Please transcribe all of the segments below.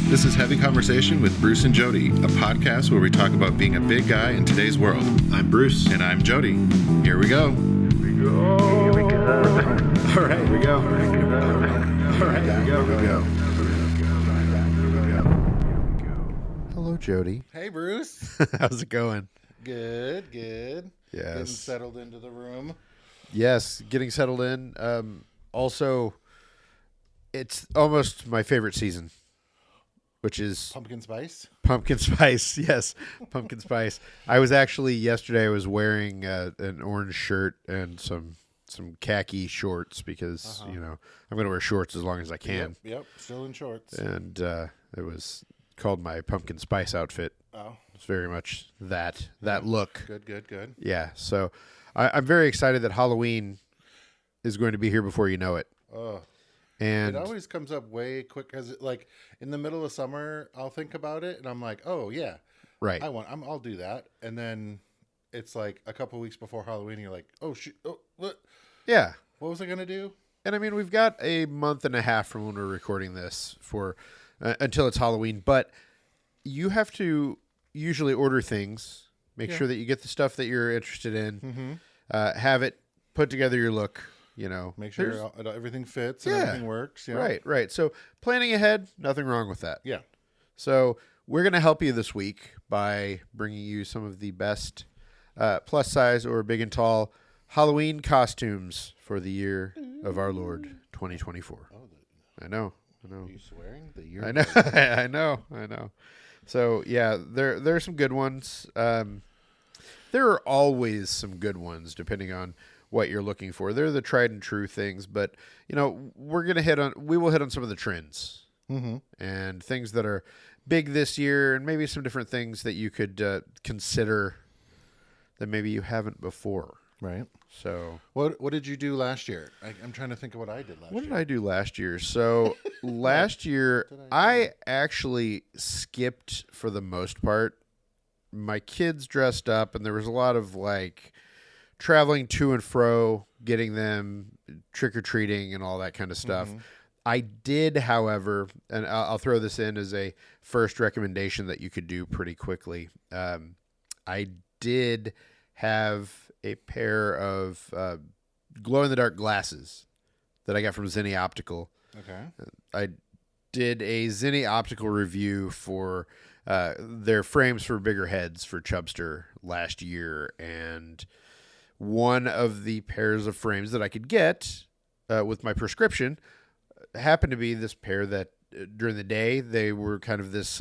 This is Heavy Conversation with Bruce and Jody, a podcast where we talk about being a big guy in today's world. I'm Bruce. And I'm Jody. Here we go. Here we go. All right, here we go. All right, here we go. Here we go. Hello, Jody. Hey, Bruce. How's it going? Good, good. Yes. Getting settled into the room. Yes, getting settled in. Also, it's almost my favorite season, which is Pumpkin spice. pumpkin spice. Yes, pumpkin spice. I was actually yesterday. I was wearing an orange shirt and some khaki shorts because I'm going to wear shorts as long as I can. Yep. Still in shorts. And it was called my pumpkin spice outfit. Oh, It's very much that look. good. Yeah. So I'm very excited that Halloween is going to be here before you know it. Oh. And It always comes up way quick because, like, in the middle of summer, I'll think about it and I'm like, oh yeah, right. I'll do that, and then it's like a couple weeks before Halloween, and you're like, oh shoot, oh what? Yeah. What was I gonna do? And I mean, we've got a month and a half from when we're recording this for until it's Halloween, but you have to usually order things, make sure that you get the stuff that you're interested in, have it put together your look. Make sure everything fits and everything works. Right. So planning ahead, nothing wrong with that. Yeah. So we're going to help you this week by bringing you some of the best plus size or big and tall Halloween costumes for the year of our Lord 2024. Oh, I know. are you swearing? The year? I know. I know. So yeah, there are some good ones. There are always some good ones depending on what you're looking for. They're the tried and true things, but we will hit on some of the trends and things that are big this year, and maybe some different things that you could consider that maybe you haven't before. Right. So What did you do last year? I'm trying to think of what I did last year. what did I do last year? So last year, I actually skipped for the most part. My kids dressed up, and there was a lot of traveling to and fro, getting them trick-or-treating and all that kind of stuff. I did, however, and I'll throw this in as a first recommendation that you could do pretty quickly. I did have a pair of glow-in-the-dark glasses that I got from Zinni Optical. Okay. I did a Zinni Optical review for their frames for bigger heads for Chubster last year, and one of the pairs of frames that I could get with my prescription happened to be this pair that during the day they were kind of this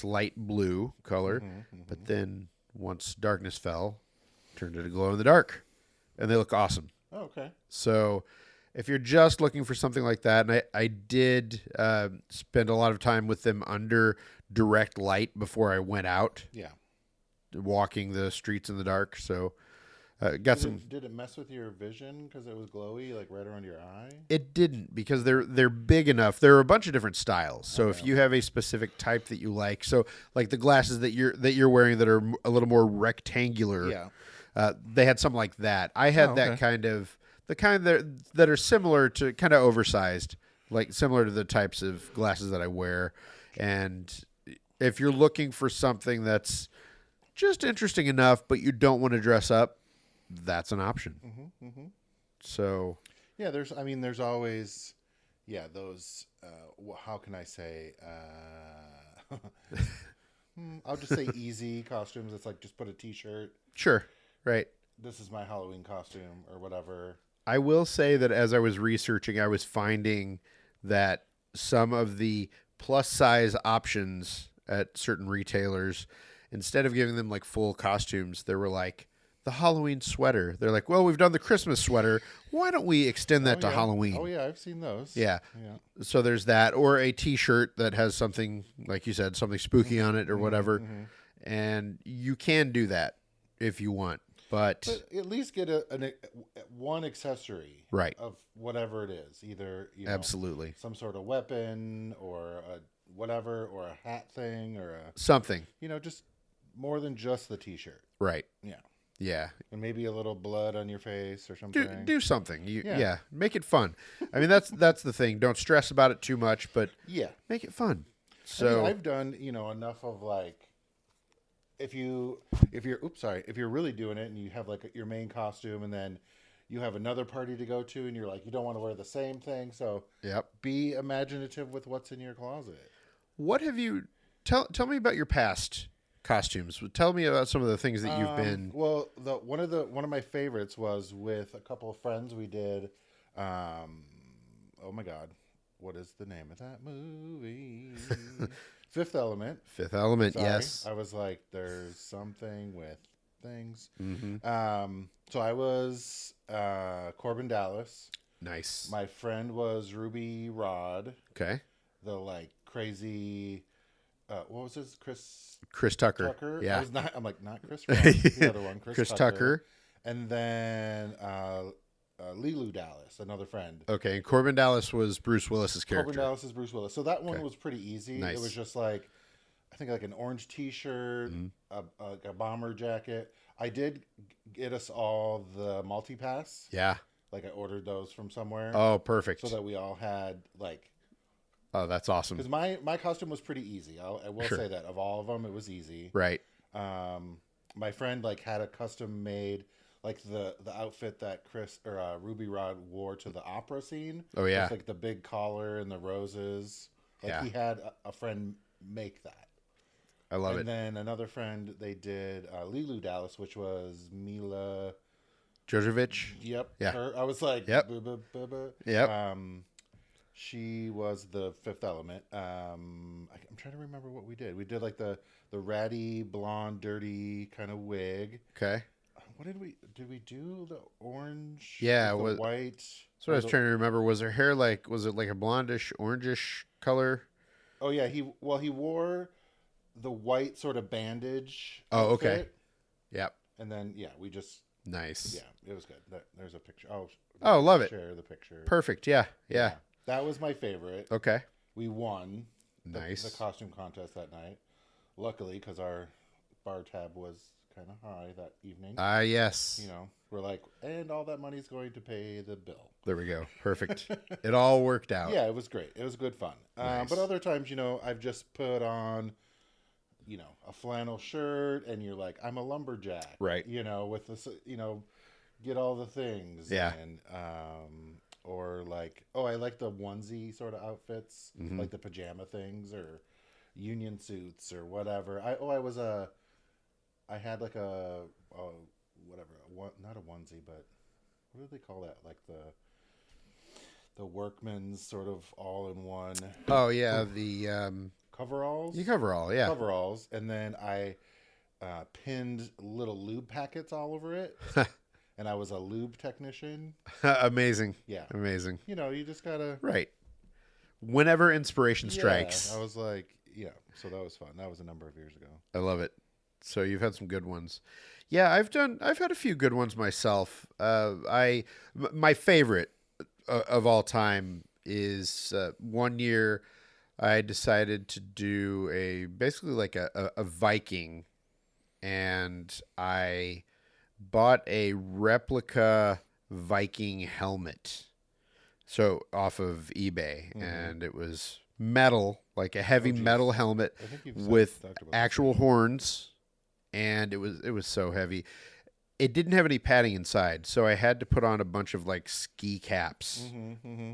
light blue color, but then once darkness fell, turned into glow in the dark, and they look awesome. Oh, okay. So if you're just looking for something like that, and I did spend a lot of time with them under direct light before I went out. Yeah. Walking the streets in the dark, so. Did it mess with your vision because it was glowy, like right around your eye? It didn't, because they're big enough. There are a bunch of different styles. So if you have a specific type that you like, so like the glasses that you're wearing that are a little more rectangular, they had some like that. I had that kind of the kind that are similar to kind of oversized, like similar to the types of glasses that I wear. And if you're looking for something that's just interesting enough, but you don't want to dress up, that's an option. So yeah, there's always those how can I say I'll just say easy costumes. It's like just put a t-shirt, sure, right, this is my Halloween costume or whatever. I will say that as I was researching, I was finding that some of the plus size options at certain retailers, instead of giving them like full costumes, they were like the Halloween sweater. They're like, well, we've done the Christmas sweater. Why don't we extend that to Halloween? Oh, yeah, I've seen those. Yeah. So there's that. Or a T-shirt that has something, like you said, something spooky on it or whatever. And you can do that if you want. But at least get one accessory of whatever it is. Either absolutely some sort of weapon or a whatever, or a hat thing or something. Just more than just the T-shirt. Right. Yeah. Yeah. And maybe a little blood on your face or something. Do something. Make it fun. I mean, that's the thing. Don't stress about it too much, but make it fun. So I've done, enough of like if you're really doing it and you have like your main costume and then you have another party to go to and you're like you don't want to wear the same thing, so yep. be imaginative with what's in your closet. What have you tell me about your past costumes? Tell me about some of the things that you've been. Well, one of my favorites was with a couple of friends. We did, oh my God, what is the name of that movie? Fifth Element. Fifth Element, Sorry. yes. I was like, there's something with things. Mm-hmm. So I was Corbin Dallas. Nice. My friend was Ruby Rod. Okay. The like crazy. What was his Chris Tucker. Yeah. I'm like not Chris Rock, the other one, Chris Tucker. And then Lilu Dallas, another friend. Okay, and Corbin Dallas was Bruce Willis's character. Corbin Dallas is Bruce Willis. So that one was pretty easy. Nice. It was just like, I think like an orange T-shirt, a bomber jacket. I did get us all the multi-pass. Yeah. Like I ordered those from somewhere. Oh, perfect. So that we all had like. Oh, that's awesome. Because my costume was pretty easy. I will say that of all of them, it was easy. Right. My friend like had a custom made like the outfit that Chris or Ruby Rod wore to the opera scene. Oh yeah. With like the big collar and the roses. Like he had a friend make that. I love it. And then another friend, they did Lilu Dallas, which was Mila Djordjevic. Yep. Yeah. Her, I was like, yep. Yep. She was the Fifth Element. I'm trying to remember what we did. We did like the ratty, blonde, dirty kind of wig. Okay. What did we do? The orange? Yeah. The white? So I was trying to remember. Was her hair was it like a blondish, orangish color? Oh yeah. He wore the white sort of bandage. Oh, outfit. okay. Yep. And then we just. Nice. Yeah, it was good. There's a picture. Oh, love it. Share the picture. Perfect. Yeah. That was my favorite. Okay. We won nice the costume contest that night. Luckily, because our bar tab was kind of high that evening. Yes. We're like, and all that money's going to pay the bill. There we go. Perfect. It all worked out. Yeah, it was great. It was good fun. Nice. But other times, I've just put on, a flannel shirt, and you're like, I'm a lumberjack. Right. With this, get all the things. Yeah. And, or like, I like the onesie sort of outfits, like the pajama things or union suits or whatever. I had like not a onesie, but what do they call that? Like the workman's sort of all in one. Oh yeah, the coveralls. Yeah. Coveralls, and then I pinned little lube packets all over it. And I was a lube technician. Amazing. Yeah. Amazing. You just gotta. Right. Whenever inspiration strikes. I was like, so that was fun. That was a number of years ago. I love it. So you've had some good ones. Yeah, I've had a few good ones myself. My favorite of all time is one year I decided to do basically like a Viking, and I bought a replica Viking helmet. So off of eBay, and it was metal, like a heavy metal helmet with actual horns, and it was so heavy. It didn't have any padding inside, so I had to put on a bunch of like ski caps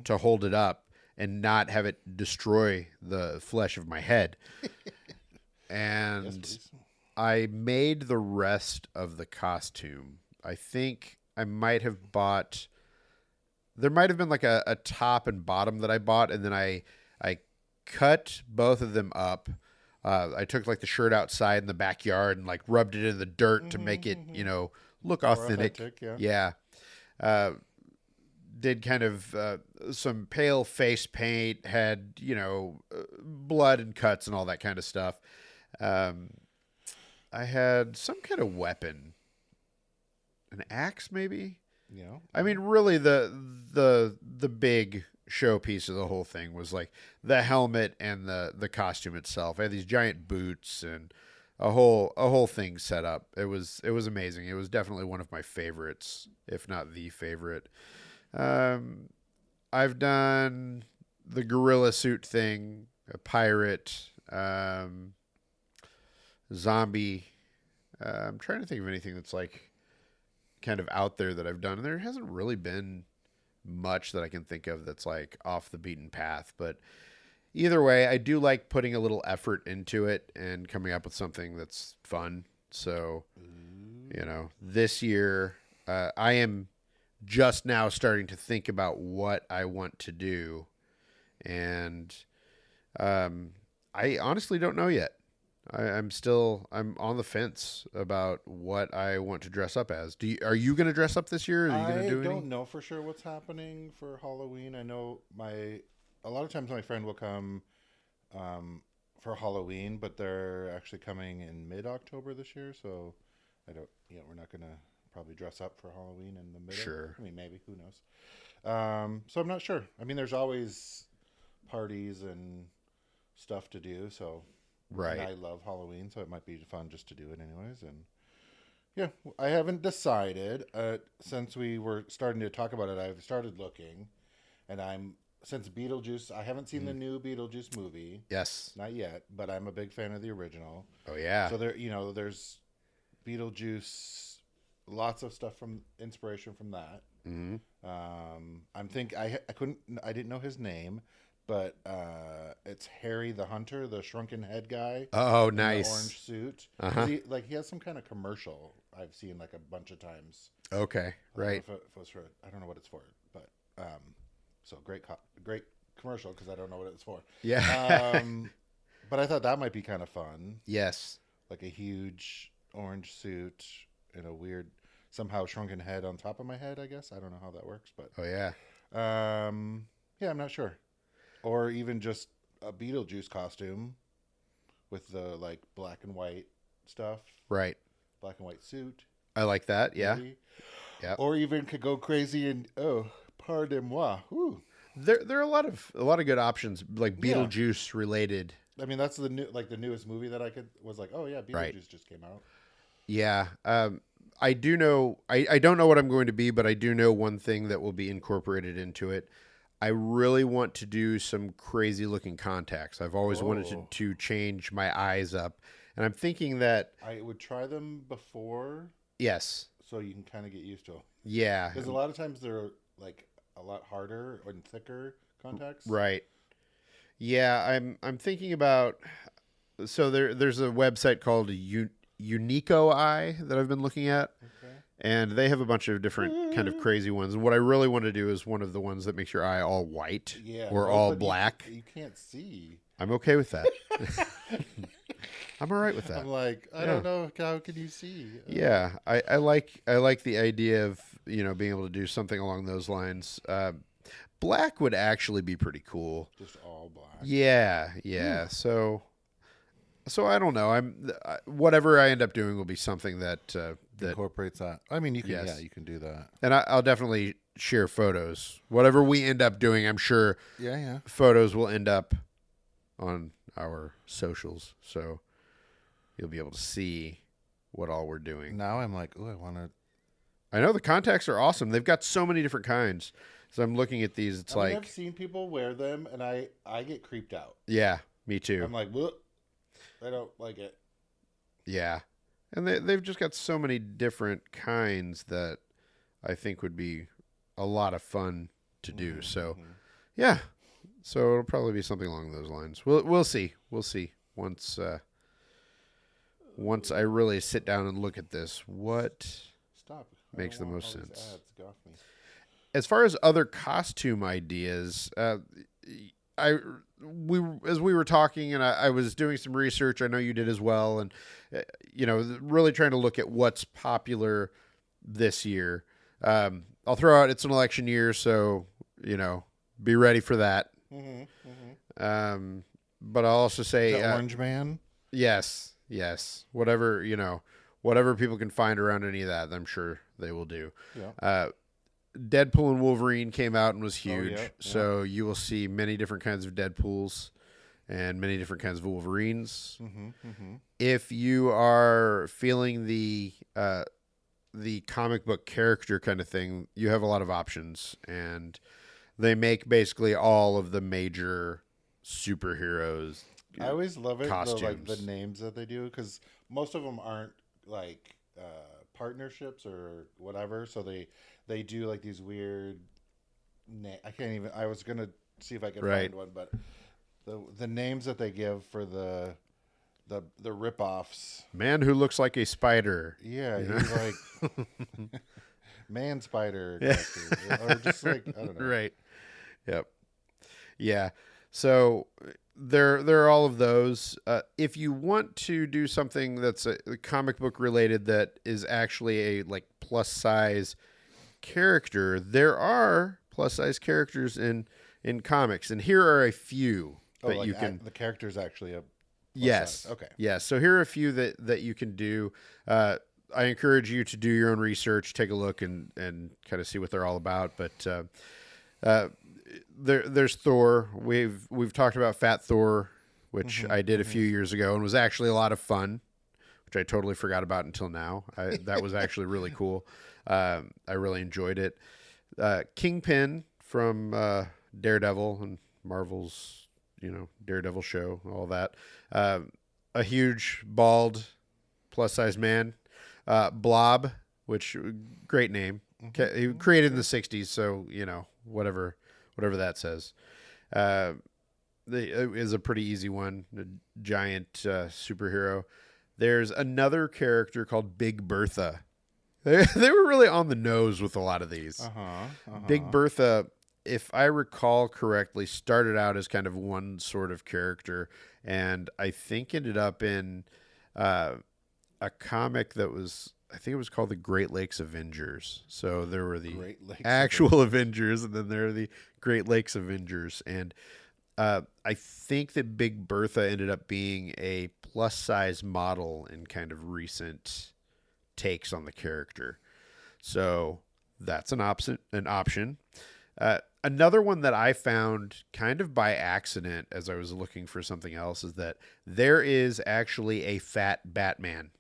to hold it up and not have it destroy the flesh of my head. And yes, I made the rest of the costume. I think I might have bought. There might have been like a top and bottom that I bought, and then I cut both of them up. I took like the shirt outside in the backyard and like rubbed it in the dirt to make it, look authentic. Yeah. Did kind of some pale face paint, had, blood and cuts and all that kind of stuff. I had some kind of weapon, an axe maybe. Yeah. I mean, really, the big showpiece of the whole thing was like the helmet and the costume itself. I had these giant boots and a whole thing set up. It was amazing. It was definitely one of my favorites, if not the favorite. I've done the gorilla suit thing, a pirate. Zombie. I'm trying to think of anything that's like kind of out there that I've done. And there hasn't really been much that I can think of that's like off the beaten path. But either way, I do like putting a little effort into it and coming up with something that's fun. So, this year, I am just now starting to think about what I want to do. And I honestly don't know yet. I'm on the fence about what I want to dress up as. Are you going to dress up this year? Are you going to do I don't any? know for sure what's happening for Halloween. I know a lot of times my friend will come for Halloween, but they're actually coming in mid-October this year, so we're not gonna probably dress up for Halloween in the middle. Sure. I mean, maybe, who knows? So I'm not sure. I mean, there's always parties and stuff to do, so Right. and I love Halloween, so it might be fun just to do it anyways. And yeah, I haven't decided. Since we were starting to talk about it, I've started looking, and since Beetlejuice, I haven't seen the new Beetlejuice movie. Yes. Not yet, but I'm a big fan of the original. Oh yeah. So there's Beetlejuice, lots of stuff from inspiration from that. Mm-hmm. I didn't know his name, but it's Harry the Hunter, the shrunken head guy. Oh, in nice. the orange suit. Uh-huh. He has some kind of commercial I've seen like a bunch of times. Okay. Right. If it was for, I don't know what it's for, but so great commercial because I don't know what it's for. Yeah. But I thought that might be kind of fun. Yes. Like a huge orange suit and a weird, somehow shrunken head on top of my head, I guess. I don't know how that works, but Oh yeah. yeah, I'm not sure. Or even just a Beetlejuice costume with the like black and white stuff. Right. Black and white suit. I like that. Yeah. Maybe. Yeah. Or even could go crazy and pardon-moi. Ooh. There are a lot of good options like Yeah. Beetlejuice related. I mean, that's the newest movie that was like, oh yeah, Beetlejuice Right. just came out. Yeah. I do know. I don't know what I'm going to be, but I do know one thing that will be incorporated into it. I really want to do some crazy looking contacts. I've always wanted Oh. to change my eyes up, and I'm thinking that I would try them before, yes, so you can kind of get used to them. yeah, Because a lot of times they're like a lot harder and thicker contacts. right. Yeah, I'm thinking about. So there's a website called Unico Eye that I've been looking at. Okay. And they have a bunch of different kind of crazy ones. And what I really want to do is one of the ones that makes your eye all white or all but black. You can't see. I'm okay with that. I'm all right with that. I'm like, I don't know. How can you see? Yeah, I like the idea of being able to do something along those lines. Black would actually be pretty cool. Just all black. Yeah. So I don't know. Whatever I end up doing will be something that Incorporates that. I mean, you can. Yes. Yeah, you can do that. and I'll definitely share photos. Whatever we end up doing, I'm sure Yeah. photos will end up on our socials, so you'll be able to see what all we're doing. Now I'm like, oh, I want to. I know the contacts are awesome. They've got so many different kinds. So I'm looking at these. It's like I've seen people wear them, and I get creeped out. yeah, me too. I'm like, look, I don't like it. Yeah. And they've just got so many different kinds that I think would be a lot of fun to do. So, yeah. So it'll probably be something along those lines. We'll see. We'll see once I really sit down and look at this. What Stop. makes the most all these sense? ads get off me. As far as other costume ideas, as we were talking and I was doing some research, I know you did as well, and really trying to look at what's popular this year. I'll throw out it's an election year, so be ready for that. But I'll also say The Orange Man. yes, whatever whatever people can find around any of that, I'm sure they will do. Yeah. Deadpool and Wolverine came out and was huge. yeah. So you will see many different kinds of Deadpools and many different kinds of Wolverines. If you are feeling the comic book character kind of thing, you have a lot of options, and they make basically all of the major superheroes I always love it, costumes. the names that they do, because most of them aren't like partnerships or whatever. So they do like these weird. I can't even. I was gonna see if I could Right. find one, but the names that they give for the rip-offs. Man who looks like a spider. Yeah, You know? he's like man spider Yeah. character, or just like I don't know. Right. Yep. Yeah. So there are all of those. If you want to do something that's a comic book related that is actually a like plus size character, there are plus size characters in comics, and here are a few Oh, that like you can. the character's actually a plus Yes. size. Okay. Yes. So here are a few that you can do. I encourage you to do your own research, take a look, and kind of see what they're all about. But uh, there's Thor. We've talked about Fat Thor, which I did a few years ago and was actually a lot of fun, which I totally forgot about until now. That was actually really cool. I really enjoyed it. Kingpin from Daredevil and Marvel's, Daredevil show, all that. A huge, bald, plus size man. Blob, which great name. He created in the '60s, so whatever that says. Is a pretty easy one. A giant superhero. There's another character called Big Bertha. They were really on the nose with a lot of these. Big Bertha, if I recall correctly, started out as kind of one sort of character, and I think ended up in a comic that was, I think it was called the Great Lakes Avengers. So there were the actual Avengers, and then there are the Great Lakes Avengers. And I think that Big Bertha ended up being a plus size model in kind of recent takes on the character. So that's an option. Another one that I found kind of by accident as I was looking for something else is that there is actually a fat Batman.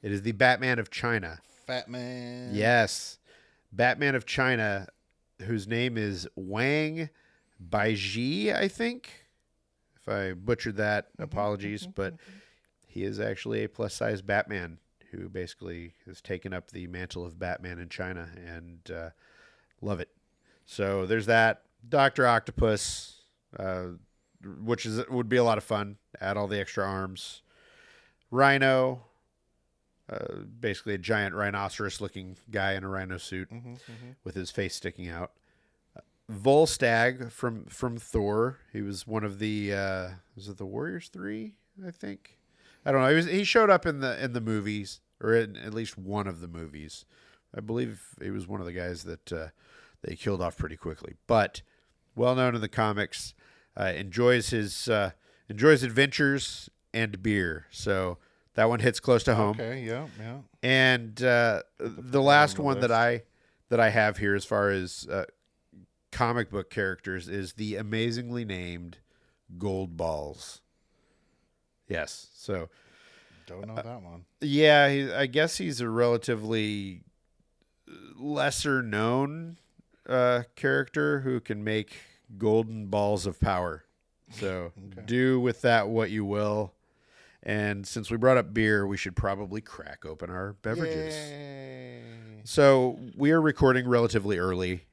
It is the Batman of China. Fat Man. Yes. Batman of China, whose name is Wang Baiji, I think. If I butchered that, apologies. But he is actually a plus size Batman who basically has taken up the mantle of Batman in China, and love it. So there's that. Dr. Octopus, which would be a lot of fun. Add all the extra arms. Rhino, basically a giant rhinoceros-looking guy in a rhino suit with his face sticking out. Volstagg from Thor. He was one of the was it the Warriors 3, I think. I don't know. He showed up in the movies, or in at least one of the movies. I believe he was one of the guys that they killed off pretty quickly. But well known in the comics, enjoys his adventures and beer. So that one hits close to home. Okay, yeah. And the last one that I have here, as far as comic book characters, is the amazingly named Gold Balls. Yes. So don't know that one. Yeah, I guess he's a relatively lesser known character who can make golden balls of power. So do with that what you will. And since we brought up beer, we should probably crack open our beverages. Yay. So we are recording relatively early,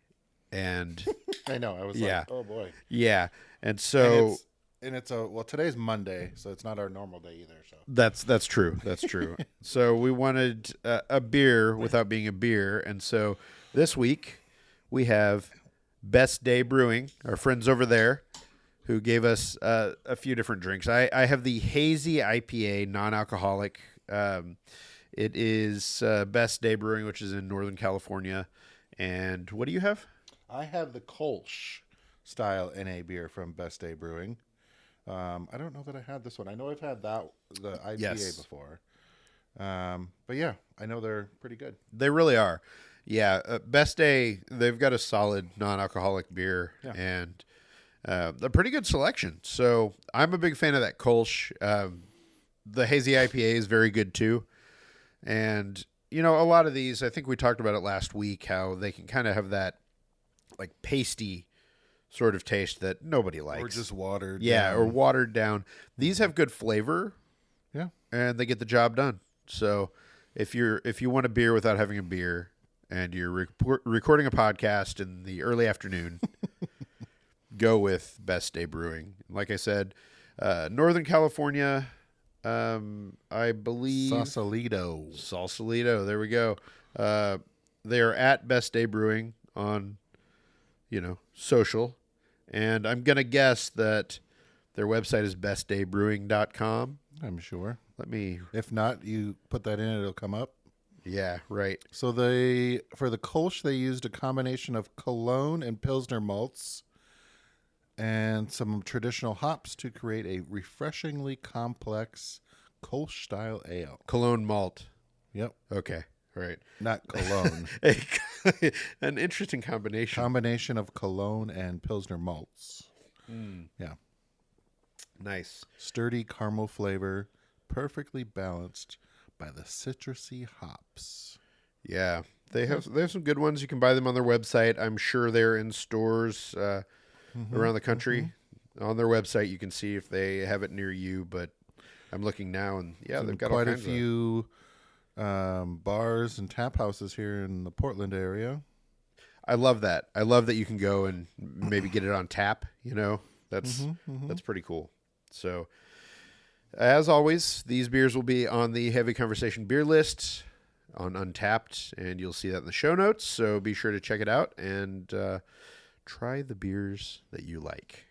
and I know. I was like, oh boy. Yeah. And so and it's today's Monday, so it's not our normal day either. So that's true. That's true. So we wanted a beer without being a beer, and so this week we have Best Day Brewing, our friends over there, who gave us a few different drinks. I have the Hazy IPA, non-alcoholic. It is Best Day Brewing, which is in Northern California. And what do you have? I have the Kolsch style NA beer from Best Day Brewing. I don't know that I had this one. I know I've had the IPA before. But yeah, I know they're pretty good. They really are. Yeah, Best Day, they've got a solid non-alcoholic beer and a pretty good selection. So I'm a big fan of that Kolsch. The Hazy IPA is very good too. And, a lot of these, I think we talked about it last week, how they can kind of have that like pasty sort of taste that nobody likes. Or just watered. Yeah, down. or watered down. These have good flavor. Yeah. And they get the job done. So if you want a beer without having a beer and you're recording a podcast in the early afternoon, go with Best Day Brewing. Like I said, Northern California, I believe Sausalito. There we go. They are at Best Day Brewing on, social. And I'm going to guess that their website is bestdaybrewing.com. I'm sure. If If not, you put that in, it'll come up. Yeah, right. So for the Kolsch, they used a combination of Cologne and Pilsner malts and some traditional hops to create a refreshingly complex Kolsch-style ale. Cologne malt. Yep. Okay, right. Not Cologne. An interesting combination. Combination of Cologne and Pilsner malts. Yeah. Nice. Sturdy caramel flavor, perfectly balanced by the citrusy hops. Yeah, they have some good ones. You can buy them on their website. I'm sure they're in stores around the country. On their website, you can see if they have it near you. But I'm looking now, and they've got quite all a kinds few bars and tap houses here in the Portland area. I love that. I love that you can go and maybe get it on tap. That's pretty cool. So, as always, these beers will be on the Heavy Conversation beer list on Untapped, and you'll see that in the show notes. So be sure to check it out and try the beers that you like.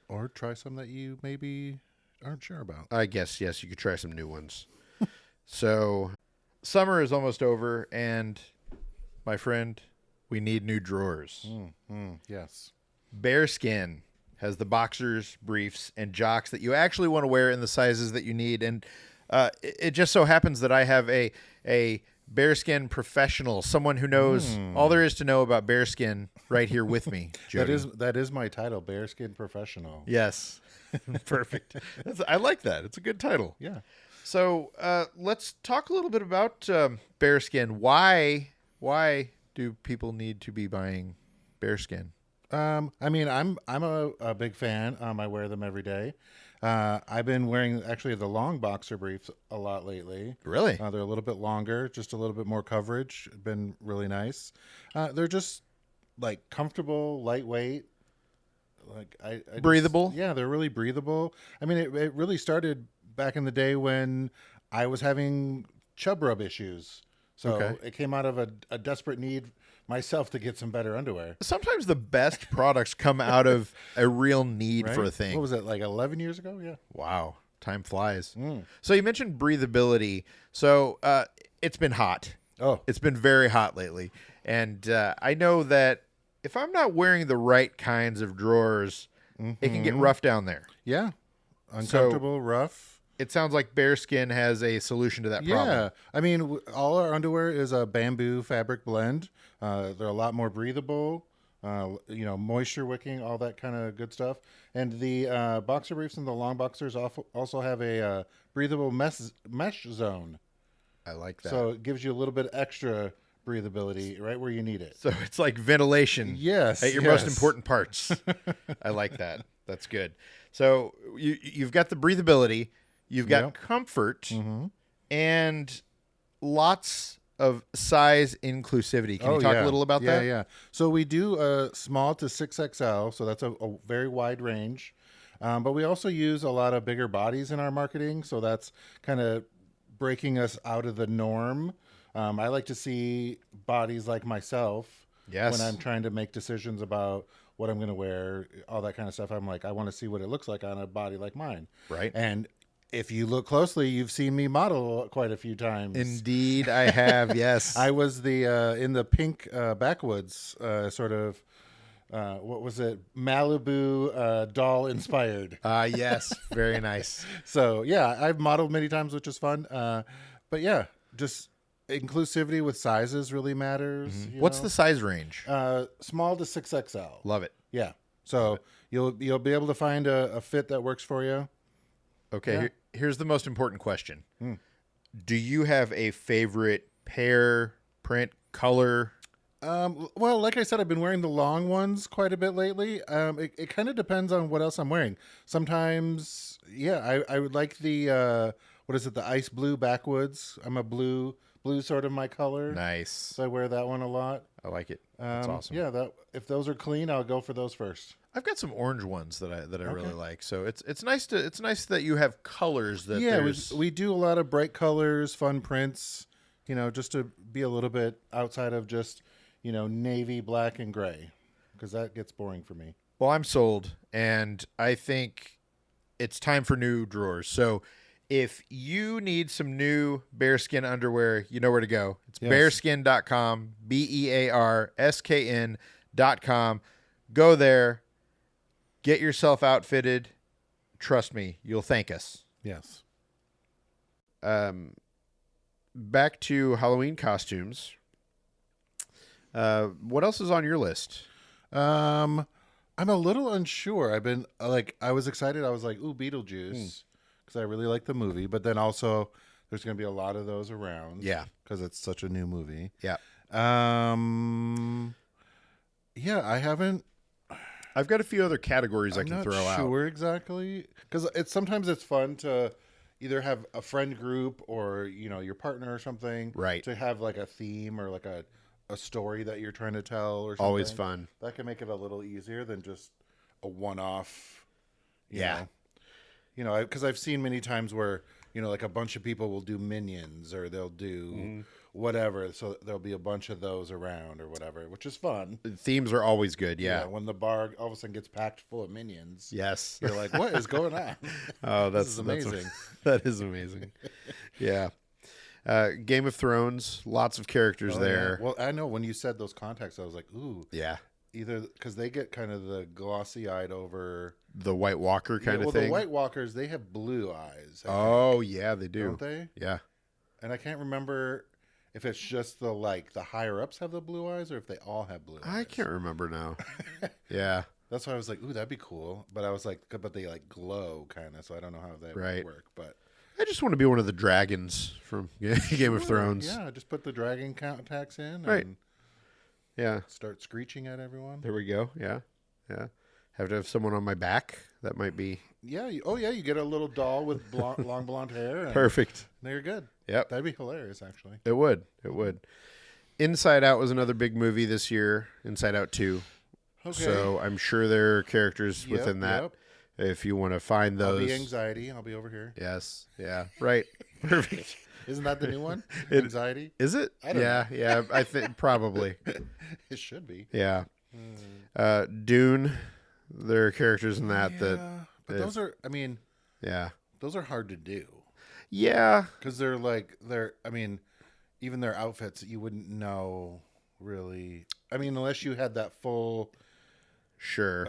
Or try some that you maybe aren't sure about. I guess, yes, you could try some new ones. So, summer is almost over, and my friend, we need new drawers. Yes. Bearskin has the boxers, briefs, and jocks that you actually want to wear in the sizes that you need. And it just so happens that I have a bearskin professional, someone who knows all there is to know about bearskin right here with me, Jody. That is my title, Bearskin Professional. Yes. Perfect. I like that. It's a good title. Yeah. So let's talk a little bit about bearskin. Why do people need to be buying bearskin? I'm a big fan. I wear them every day. I've been wearing actually the long boxer briefs a lot lately. Really? They're a little bit longer, just a little bit more coverage. Been really nice. They're just like comfortable, lightweight. Like Breathable. Yeah, they're really breathable. I mean, it really started back in the day when I was having chub rub issues. So It came out of a desperate need myself to get some better underwear. Sometimes the best products come out of a real need for a thing. What was it, like 11 years ago? Yeah. Wow. Time flies. So you mentioned breathability. So it's been hot. Oh. It's been very hot lately. And I know that if I'm not wearing the right kinds of drawers, it can get rough down there. Yeah. Uncomfortable, rough. It sounds like bearskin has a solution to that problem. Yeah. I mean, all our underwear is a bamboo fabric blend. They're a lot more breathable, moisture wicking, all that kind of good stuff. And the boxer briefs and the long boxers also have a breathable mesh zone. I like that. So it gives you a little bit extra breathability right where you need it. So it's like ventilation. Yes. At your most important parts. I like that. That's good. So you've got the breathability. You've got comfort and lots of size inclusivity. Can you talk a little about that? Yeah. So we do a small to 6XL, so that's a very wide range. But we also use a lot of bigger bodies in our marketing, so that's kind of breaking us out of the norm. I like to see bodies like myself when I'm trying to make decisions about what I'm going to wear, all that kind of stuff. I'm like, I want to see what it looks like on a body like mine. Right. And if you look closely, you've seen me model quite a few times. Indeed, I have. Yes, I was in the pink backwoods sort of. What was it? Malibu doll inspired. Yes, very nice. So yeah, I've modeled many times, which is fun. But yeah, just inclusivity with sizes really matters. What's the size range? Small to 6XL. Love it. Yeah. So you'll be able to find a fit that works for you. Okay, here's the most important question. Do you have a favorite pair, print, color? Well, like I said, I've been wearing the long ones quite a bit lately. It kind of depends on what else I'm wearing. Sometimes, yeah, I would like the what is it, the ice blue backwoods. I'm a blue sort of my color, Nice. so I wear that one a lot. I like it. That's awesome. Yeah, that if those are clean, I'll go for those first. I've got some orange ones that I really Okay. like. So it's nice that you have colors that Yeah, there's we do a lot of bright colors, fun prints. Just to be a little bit outside of just navy, black, and gray, because that gets boring for me. Well, I'm sold, and I think it's time for new drawers. So if you need some new bearskin underwear, you know where to go. It's Yes. bearskin.com, bearskin.com. Go there, get yourself outfitted. Trust me, you'll thank us. Yes. Back to Halloween costumes. What else is on your list? I'm a little unsure. I've been I was excited. I was like, ooh, Beetlejuice, because I really like the movie. But then also, there's going to be a lot of those around. Yeah. Because it's such a new movie. Yeah. Yeah, I haven't. I've got a few other categories I can throw out. I'm not sure exactly, because sometimes it's fun to either have a friend group or your partner or something, Right. to have like a theme or like a story that you're trying to tell or something. Always fun. That can make it a little easier than just a one-off. Yeah. Because I've seen many times where like a bunch of people will do Minions or they'll do whatever, so there'll be a bunch of those around or whatever, which is fun. Themes are always good. Yeah. When the bar all of a sudden gets packed full of Minions, Yes. you're like, what is going on? Oh, This is amazing. That is amazing. Yeah. Game of Thrones, lots of characters Oh, there. yeah. Well, I know when you said those contacts, I was like, ooh, Yeah. either because they get kind of the glossy-eyed over The White Walker kind of well, thing. the White Walkers, they have blue eyes. I think, Oh, yeah, they do. don't they? Yeah. And I can't remember if it's just the higher ups have the blue eyes or if they all have blue eyes. I can't remember now. Yeah. That's why I was like, ooh, that'd be cool. But I was like, but they glow kind of, so I don't know how that Right. would work. But I just want to be one of the dragons from Game of Thrones. yeah, just put the dragon contacts in Right. and Yeah. start screeching at everyone. There we go. Yeah. Yeah. Have to have someone on my back. That might be Yeah. You get a little doll with long blonde hair. And perfect. They're good. Yep. That'd be hilarious, actually. It would. It would. Inside Out was another big movie this year. Inside Out 2. Okay. So I'm sure there are characters Yep, within that. yep. If you want to find those. I'll be anxiety. I'll be over here. Yes. Yeah. Right. Perfect. Isn't that the new one? It- Anxiety? Is it? I don't Yeah. Yeah. I think probably. It should be. Yeah. Dune. There are characters in that Yeah, but if- those are, yeah. those are hard to do. Yeah. Because even their outfits, you wouldn't know really. Unless you had that full, Sure.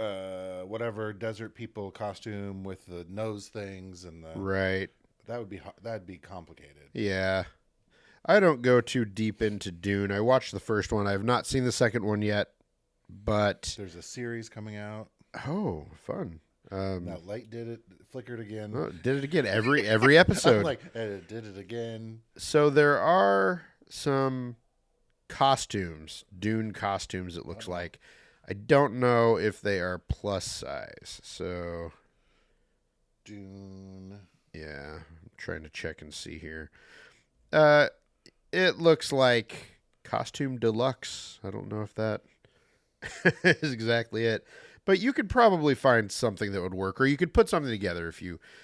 whatever desert people costume with the nose things and the Right. that'd be complicated. Yeah. I don't go too deep into Dune. I watched the first one. I have not seen the second one yet, but There's a series coming out. oh, fun. That light flickered again. Oh, did it again every I'm episode. like, it did it again. So there are some costumes, Dune costumes, it looks like. I don't know if they are plus size. So, Dune. yeah, I'm trying to check and see here. It looks like costume deluxe. I don't know if that is exactly it. But you could probably find something that would work, or you could put something together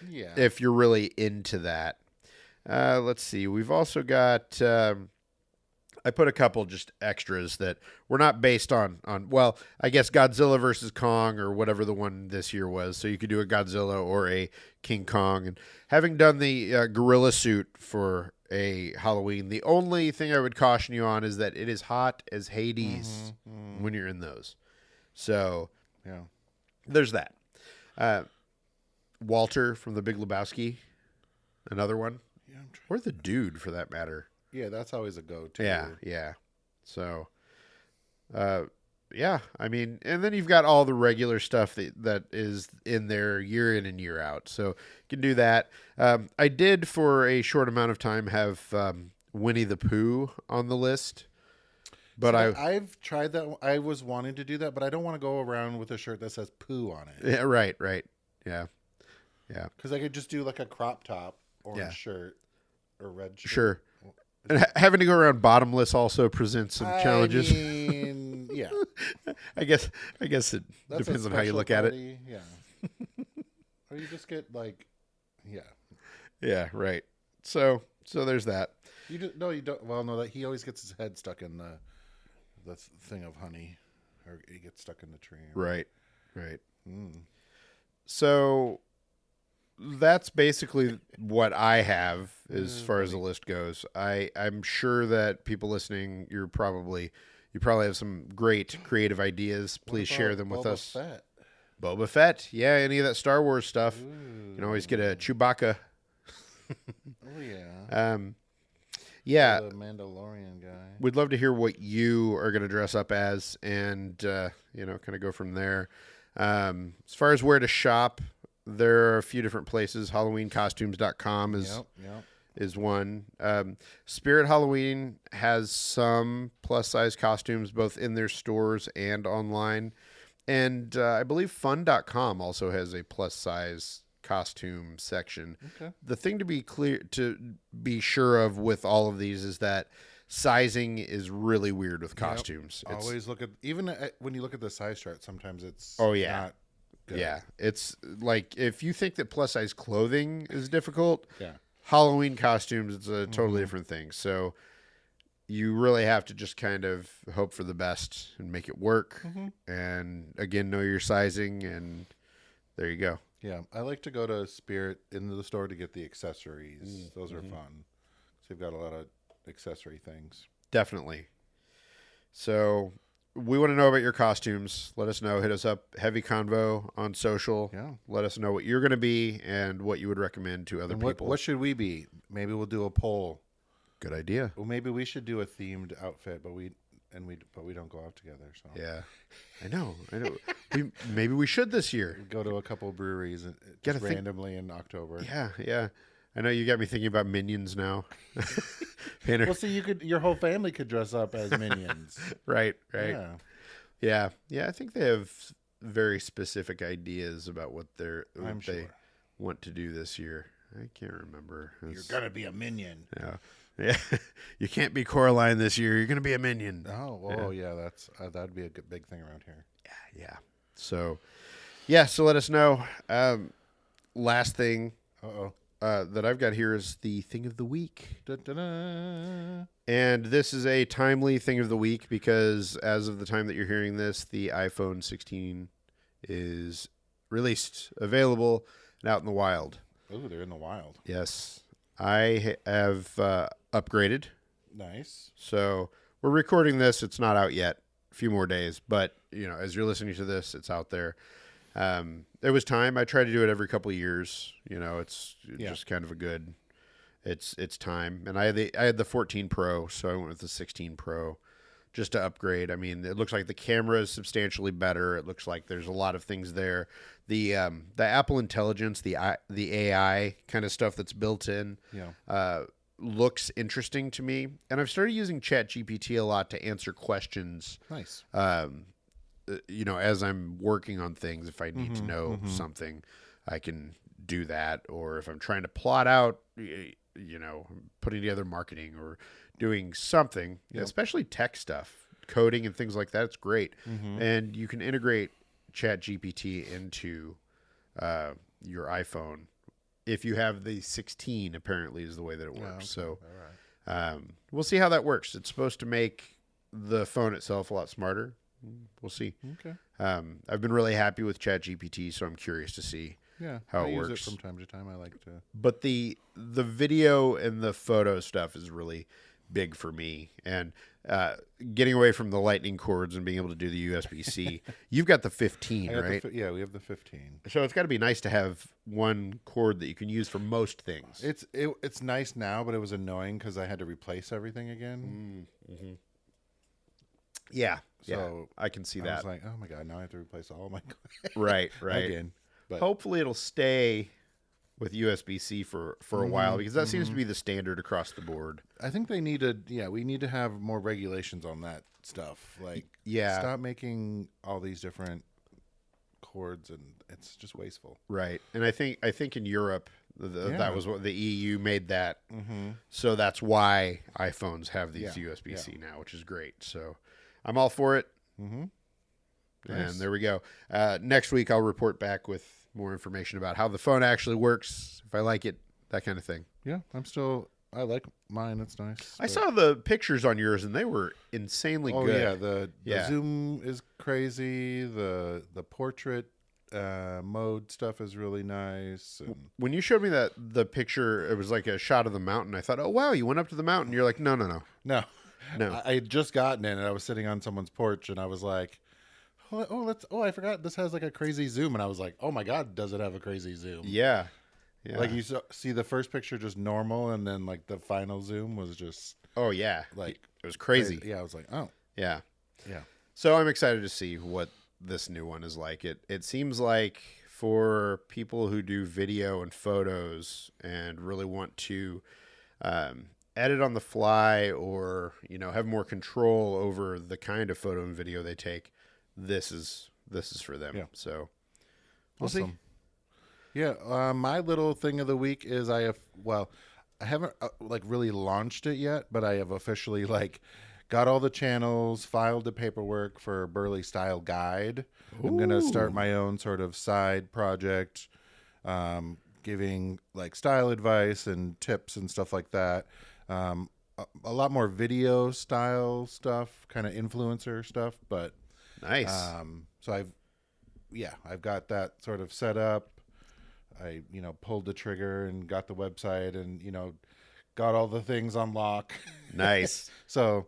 Yeah. if you're really into that. Let's see. We've also got. I put a couple just extras that were not based on. Well, I guess Godzilla versus Kong or whatever the one this year was. So you could do a Godzilla or a King Kong. And having done the gorilla suit for a Halloween, the only thing I would caution you on is that it is hot as Hades when you're in those. So. Yeah. There's that. Walter from The Big Lebowski, another one. Yeah, Or the dude, for that matter. yeah, that's always a go-to. Yeah. So, yeah. And then you've got all the regular stuff that is in there year in and year out. So you can do that. I did, for a short amount of time, have Winnie the Pooh on the list. But I've tried that. I was wanting to do that, but I don't want to go around with a shirt that says poo on it. yeah, right. Yeah. Yeah. Because I could just do like a crop top, orange Yeah. shirt, or red shirt. Sure. And having to go around bottomless also presents some challenges. I mean, yeah. I guess it That's depends a on how you special look at it. party, yeah. Or you just get like, yeah. Yeah, right. So there's that. You just, no, you don't. Well, no, that he always gets his head stuck in the thing of honey, or he gets stuck in the tree. Right. Mm. So that's basically what I have as far as the list goes. I'm sure that people listening, you probably have some great creative ideas. Please share them with Boba us. Fett? Boba Fett, yeah, any of that Star Wars stuff. Ooh. You can always get a Chewbacca. Oh yeah. Yeah. The Mandalorian guy. We'd love to hear what you are going to dress up as, and kind of go from there. As far as where to shop, there are a few different places. HalloweenCostumes.com is one. Spirit Halloween has some plus size costumes both in their stores and online, and I believe Fun.com also has a plus size costume section. Okay. The thing to be sure of with all of these is that sizing is really weird with costumes. Yep. Always look at, even when you look at the size chart, sometimes it's not good. Yeah. It's like, if you think that plus size clothing is difficult, Yeah. Halloween costumes, it's a totally different thing. So you really have to just kind of hope for the best and make it work. And again, know your sizing, and there you go. Yeah, I like to go to Spirit into the store to get the accessories. Those are fun. So you've got a lot of accessory things. Definitely. So we want to know about your costumes. Let us know. Hit us up, Heavy Convo on social. Yeah. Let us know what you're going to be and what you would recommend to other people. What should we be? Maybe we'll do a poll. Good idea. Well, maybe we should do a themed outfit, but we don't go out together. So yeah, I know. Maybe we should this year. Go to a couple of breweries and just randomly in October. Yeah. I know you got me thinking about Minions now. Well, see, your whole family could dress up as Minions. Right. Yeah. I think they have very specific ideas about what they want to do this year. I can't remember. You're gonna be a Minion. Yeah. You can't be Coraline this year. You're gonna be a Minion. Oh, yeah. That's that'd be a big thing around here. Yeah. So let us know. Last thing. That I've got here is the thing of the week. Da-da-da. And this is a timely thing of the week because as of the time that you're hearing this, the iPhone 16 is released, available, and out in the wild. Oh, they're in the wild. Yes. I have upgraded. Nice. So we're recording this. It's not out yet. A few more days. But, as you're listening to this, it's out there. There was time. I try to do it every couple of years. It's just kind of a good. It's time. And I had the 14 Pro, so I went with the 16 Pro just to upgrade. I mean, it looks like the camera is substantially better. It looks like there's a lot of things there. The Apple Intelligence, the AI kind of stuff that's built in, looks interesting to me. And I've started using ChatGPT a lot to answer questions. Nice. As I'm working on things, if I need to know something, I can do that. Or if I'm trying to plot out, putting together marketing or doing something, especially tech stuff, coding and things like that, it's great. And you can integrate ChatGPT into your iPhone. If you have the 16, apparently is the way that it works. Okay. So all right. We'll see how that works. It's supposed to make the phone itself a lot smarter. We'll see. Okay. I've been really happy with ChatGPT, so I'm curious to see how it works. Use it from time to time. I like to. But the video and the photo stuff is really big for me. And getting away from the lightning cords and being able to do the USB-C. You've got the 15, right? Yeah, we have the 15. So it's got to be nice to have one cord that you can use for most things. It's nice now, but it was annoying because I had to replace everything again. Yeah. So I can see that. I was like, oh my God, now I have to replace all my right. again. But hopefully it'll stay with USB-C for a while, because that seems to be the standard across the board. I think we need to have more regulations on that stuff. Like, stop making all these different cords, and it's just wasteful. Right. And I think in Europe, that was what the EU made that. So that's why iPhones have these USB-C now, which is great. So I'm all for it. Nice. And there we go. Next week, I'll report back with more information about how the phone actually works, if I like it, that kind of thing. Yeah, I like mine. It's nice. I saw the pictures on yours, and they were insanely good. Yeah, the zoom is crazy. The portrait mode stuff is really nice. And when you showed me the picture, it was like a shot of the mountain. I thought, oh wow, you went up to the mountain. You're like, no. I had just gotten in, and I was sitting on someone's porch, and I was like, I forgot this has like a crazy zoom, and I was like, oh my god, does it have a crazy zoom? Yeah. Like you see the first picture just normal, and then like the final zoom was just like it was crazy. Yeah, I was like, oh yeah. Yeah. So I'm excited to see what this new one is like. It seems like for people who do video and photos and really want to edit on the fly, or have more control over the kind of photo and video they take, this is for them. Yeah. So we'll see. Yeah, my little thing of the week is I haven't really launched it yet, but I have officially got all the channels, filed the paperwork for Burley Style Guide. Ooh. I'm gonna start my own sort of side project, giving style advice and tips and stuff like that. A lot more video style stuff, kind of influencer stuff, but nice. So I've got that sort of set up. I, pulled the trigger and got the website and, got all the things on lock. Nice. So,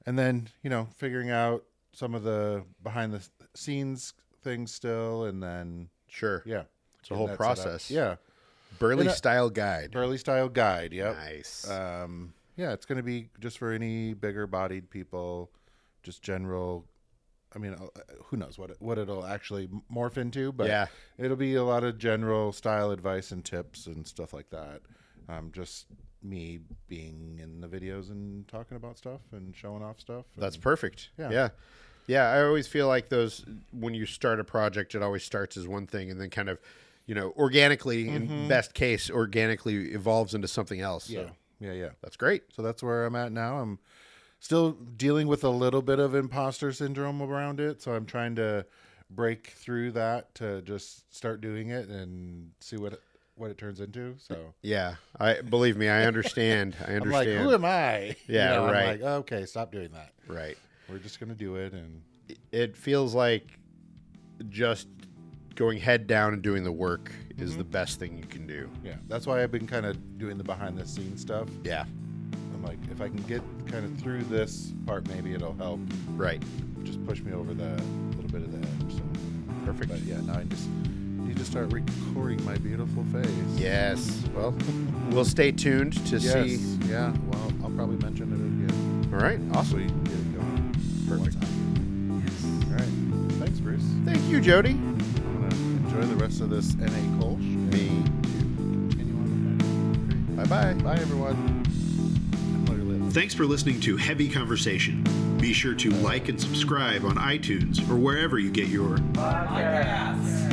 and then, figuring out some of the behind the scenes things still. And then, sure. Yeah. It's a whole process. Yeah. Burley Style Guide. Burley Style Guide. Yep. Nice. Yeah. It's going to be just for any bigger bodied people, just general. I mean, who knows what it'll actually morph into, but it'll be a lot of general style advice and tips and stuff like that. Just me being in the videos and talking about stuff and showing off stuff. That's perfect. Yeah. I always feel like those, when you start a project, it always starts as one thing and then kind of, organically, in best case, organically evolves into something else. So. Yeah. That's great. So that's where I'm at now. I'm still dealing with a little bit of imposter syndrome around it, so I'm trying to break through that to just start doing it and see what it turns into. So believe me, I understand. I'm like, who am I? Yeah, right. I'm like, okay, stop doing that. Right. We're just gonna do it, and it feels like just going head down and doing the work is the best thing you can do. Yeah, that's why I've been kind of doing the behind the scenes stuff. Yeah. I'm like, if I can get kind of through this part, maybe it'll help. Right. Just push me over the little bit of the edge. So perfect. But yeah, now I just need to start recording my beautiful face. Yes. Well, we'll stay tuned to see. Yeah. Well, I'll probably mention it again. All right. Awesome. We get it going. Perfect. Yes. All right. Thanks, Bruce. Thank you, Jody. I'm gonna enjoy the rest of this NA Kolsch. Me too. Continue on with that. Bye. Bye, everyone. Thanks for listening to Heavy Conversation. Be sure to like and subscribe on iTunes or wherever you get your podcasts.